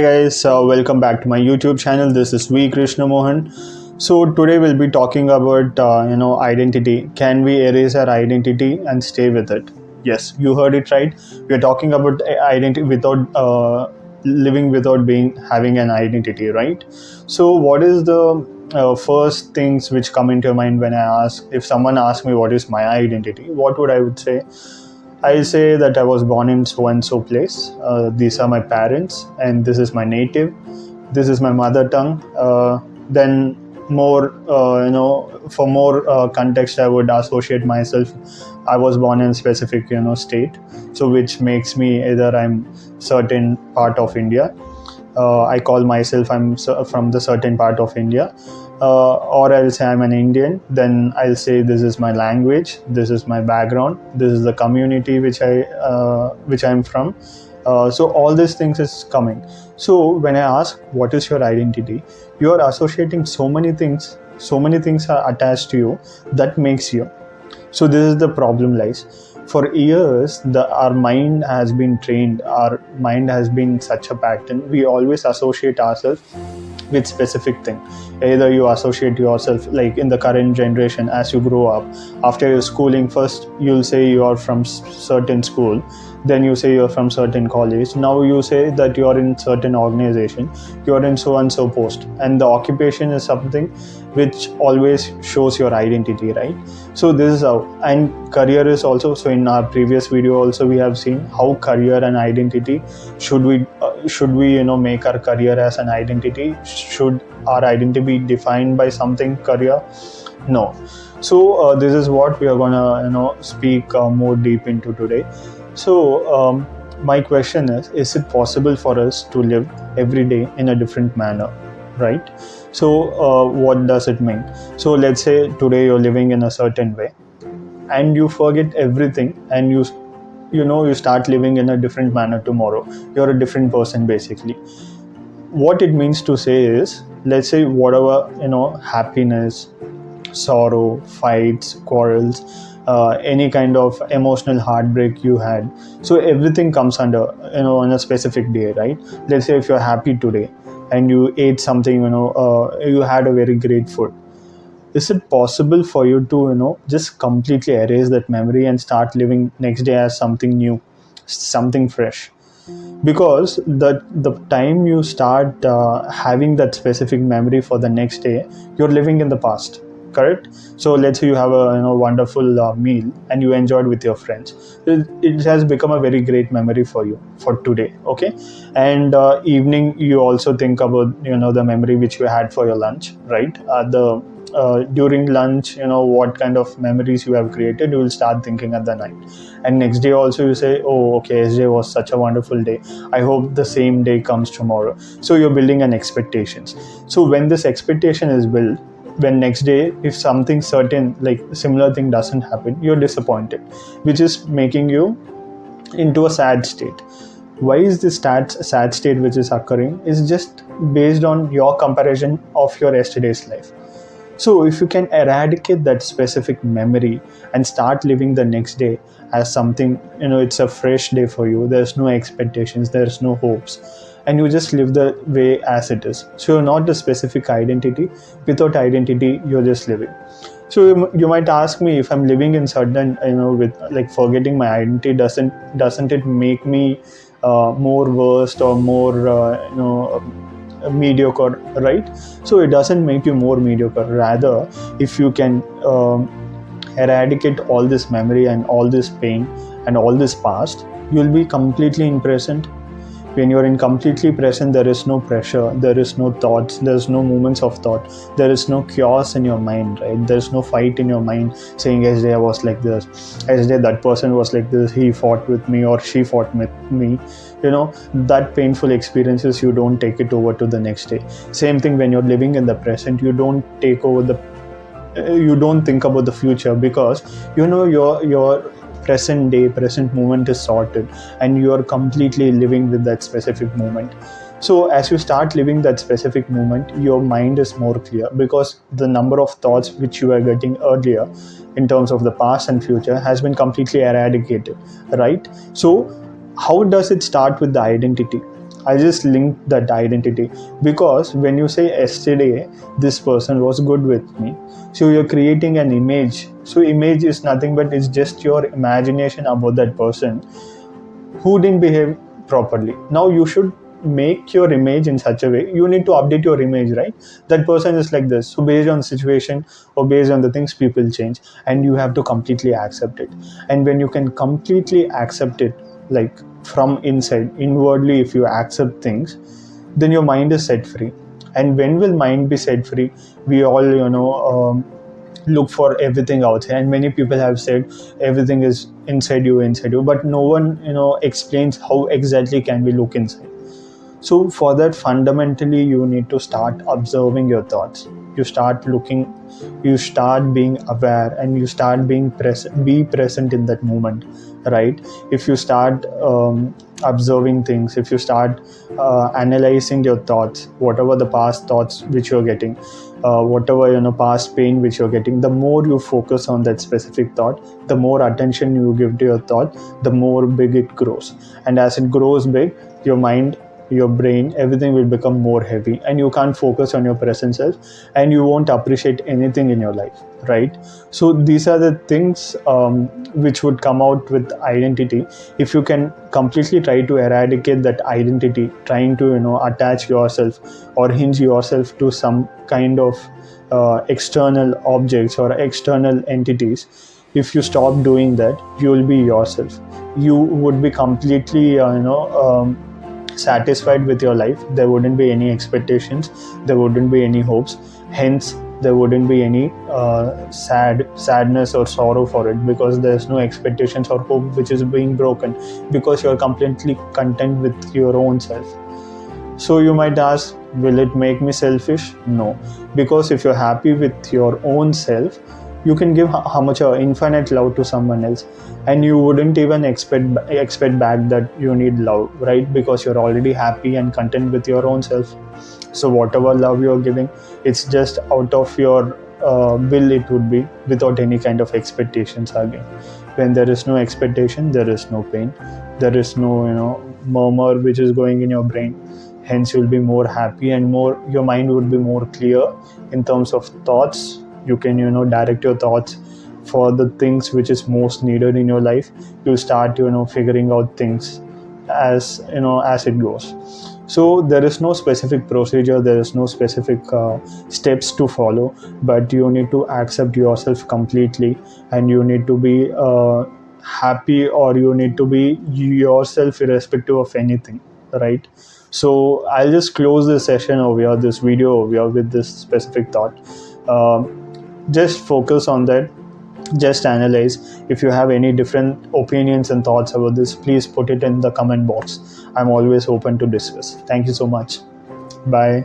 Hey guys, welcome back to my YouTube channel. This is V Krishna Mohan. So today we'll be talking about identity. Can we erase our identity and stay with it? Yes, you heard it right. We are talking about identity without living without being having an identity, right? So what is the first things which come into your mind when I ask if someone asks me what is my identity? What would say? I say that I was born in so and so place. These are my parents, and this is my native. This is my mother tongue. Then more, for more context, I would associate myself. I was born in a specific, state, so which makes me either I'm certain part of India. I call myself from the certain part of India, or I'll say I'm an Indian. Then I'll say this is my language, this is my background, this is the community which I'm from. So all these things is coming. So when I ask what is your identity, you are associating so many things. So many things are attached to you that makes you. So this is the problem lies. For years, our mind has been trained. Our mind has been such a pattern. We always associate ourselves with specific thing. Either you associate yourself, like in the current generation, as you grow up, after your schooling, first you'll say you are from certain school, then you say you're from certain college, now you say that you're in certain organization, you're in so and so post, and the occupation is something which always shows your identity, right? So this is how. And career is also. So in our previous video also we have seen how career and identity, should we make our career as an identity? Should our identity be defined by something career? No. So this is what we are gonna speak more deep into today. So my question is it possible for us to live every day in a different manner, right? So what does it mean? So let's say today you're living in a certain way and you forget everything, and you start living in a different manner tomorrow. You're a different person basically. What it means to say is, let's say whatever happiness, sorrow, fights, quarrels, any kind of emotional heartbreak you had, so everything comes under on a specific day, right? Let's say if you're happy today and you ate something, you had a very great food. Is it possible for you to just completely erase that memory and start living next day as something new, something fresh? Because the time you start having that specific memory for the next day, you're living in the past, correct? So let's say you have a wonderful meal and you enjoyed with your friends. It has become a very great memory for you for today, okay? And evening you also think about the memory which you had for your lunch, right? During lunch, what kind of memories you have created, you will start thinking at the night. And next day also you say, oh okay, yesterday was such a wonderful day, I hope the same day comes tomorrow. So you're building an expectations. So when this expectation is built, when next day if something certain like similar thing doesn't happen, you're disappointed, which is making you into a sad state. Why is this sad state which is occurring is just based on your comparison of your yesterday's life. So if you can eradicate that specific memory and start living the next day as something, it's a fresh day for you, there's no expectations, there's no hopes, and you just live the way as it is. So you're not the specific identity. Without identity, you're just living. So you might ask me, if I'm living in certain, with like forgetting my identity, doesn't it make me more worst or more, mediocre, right? So it doesn't make you more mediocre. Rather, if you can eradicate all this memory and all this pain and all this past, you'll be completely in present. When you're in completely present, there is no pressure, there is no thoughts, there's no moments of thought, there is no chaos in your mind, right? There's no fight in your mind saying, yesterday I was like this, yesterday that person was like this, he fought with me or she fought with me. That painful experiences, you don't take it over to the next day. Same thing when you're living in the present, you don't take over you don't think about the future, because your present day, present moment is sorted, and you are completely living with that specific moment. So as you start living that specific moment, your mind is more clear, because the number of thoughts which you were getting earlier in terms of the past and future has been completely eradicated, right? So how does it start with the identity? I just linked that identity, because when you say yesterday this person was good with me, so you're creating an image. So image is nothing but it's just your imagination about that person who didn't behave properly. Now you should make your image in such a way, you need to update your image, right? That person is like this, so based on situation or based on the things, people change, and you have to completely accept it. And when you can completely accept it, like from inside inwardly, if you accept things, then your mind is set free. And when will mind be set free? We all look for everything outside, and many people have said everything is inside you, but no one explains how exactly can we look inside. So for that, fundamentally, you need to start observing your thoughts. You start looking, you start being aware, and you start being present. Be present in that moment, right? If you start observing things, if you start analyzing your thoughts, whatever the past thoughts which you're getting, whatever past pain which you're getting, the more you focus on that specific thought, the more attention you give to your thought, the more big it grows. And as it grows big, your mind, your brain, everything will become more heavy, and you can't focus on your present self, and you won't appreciate anything in your life, right? So these are the things which would come out with identity. If you can completely try to eradicate that identity, trying to attach yourself or hinge yourself to some kind of external objects or external entities, if you stop doing that, you will be yourself. You would be completely satisfied with your life. There wouldn't be any expectations, there wouldn't be any hopes, hence there wouldn't be any sadness or sorrow for it, because there's no expectations or hope which is being broken, because you're completely content with your own self. So you might ask, will it make me selfish? No, because if you're happy with your own self, you can give how much infinite love to someone else, and you wouldn't even expect back that you need love, right? Because you're already happy and content with your own self. So whatever love you're giving, it's just out of your will, it would be without any kind of expectations. Again, when there is no expectation, there is no pain, there is no murmur which is going in your brain. Hence you'll be more happy, and your mind would be more clear in terms of thoughts. You can direct your thoughts for the things which is most needed in your life. You start figuring out things as it goes. So there is no specific procedure, there is no specific steps to follow, but you need to accept yourself completely, and you need to be happy, or you need to be yourself irrespective of anything, right? So I'll just close this session over here, this video over here, with this specific thought. Just focus on that, just analyze. If you have any different opinions and thoughts about this, please put it in the comment box. I'm always open to discuss. Thank you so much. Bye.